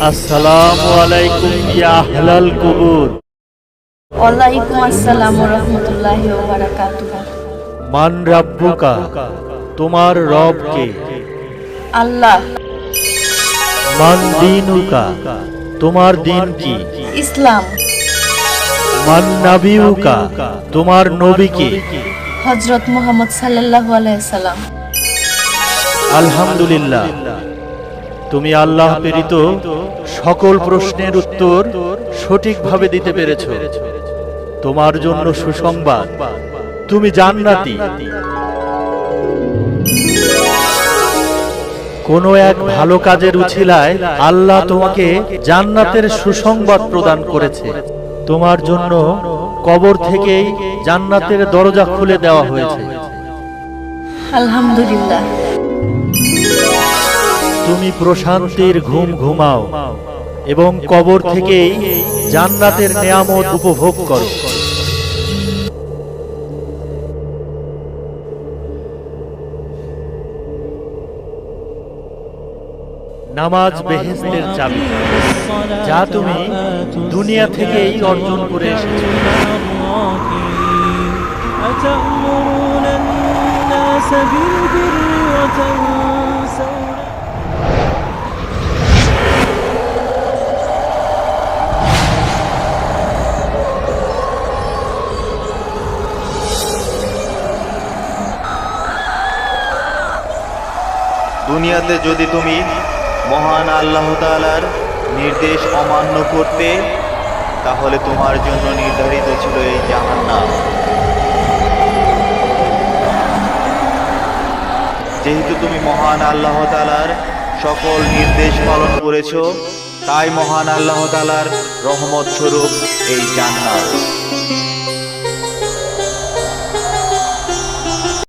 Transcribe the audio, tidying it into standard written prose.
আসসালামু আলাইকুম ইয়া আহলাল কুবুর। ওয়ালাইকুম আসসালাম ওয়া রাহমাতুল্লাহি ওয়া বারাকাতুহু। মান রাব্বুকা, তোমার রব কে? আল্লাহ। মান দীনুকা, তোমার দিন কি? ইসলাম। মান নাবিয়ুকা, তোমার নবী কে? হযরত মুহাম্মদ সাল্লাল্লাহু আলাইহি সাল্লাম। আলহামদুলিল্লাহ, তুমি আল্লাহ প্রেরিত সকল প্রশ্নের উত্তর সঠিকভাবে দিতে পেরেছো। তোমার জন্য সুসংবাদ, তুমি জান্নাতি। কোনো এক ভালো কাজের উছিলায় আল্লাহ তোমাকে জান্নাতের সুসংবাদ প্রদান করেছে। তোমার জন্য কবর থেকেই জান্নাতের দরজা খুলে দেওয়া হয়েছে। আলহামদুলিল্লাহ। তুমি প্রশান্তির ঘুম ঘুমাও এবং কবর থেকেই জান্নাতের নেয়ামত উপভোগ করো। নামাজ বেহেশতের চাবি, যা তুমি দুনিয়া থেকেই অর্জন করে এসেছো। দুনিয়াতে যদি তুমি মহান আল্লাহ তাআলার নির্দেশ অমান্য করতে, তাহলে তোমার জন্য নির্ধারিত ছিল এই জাহান্নাম। যেহেতু তুমি মহান আল্লাহ তাআলার সকল নির্দেশ পালন করেছো, তাই মহান আল্লাহ তাআলার রহমত স্বরূপ এই জান্নাত।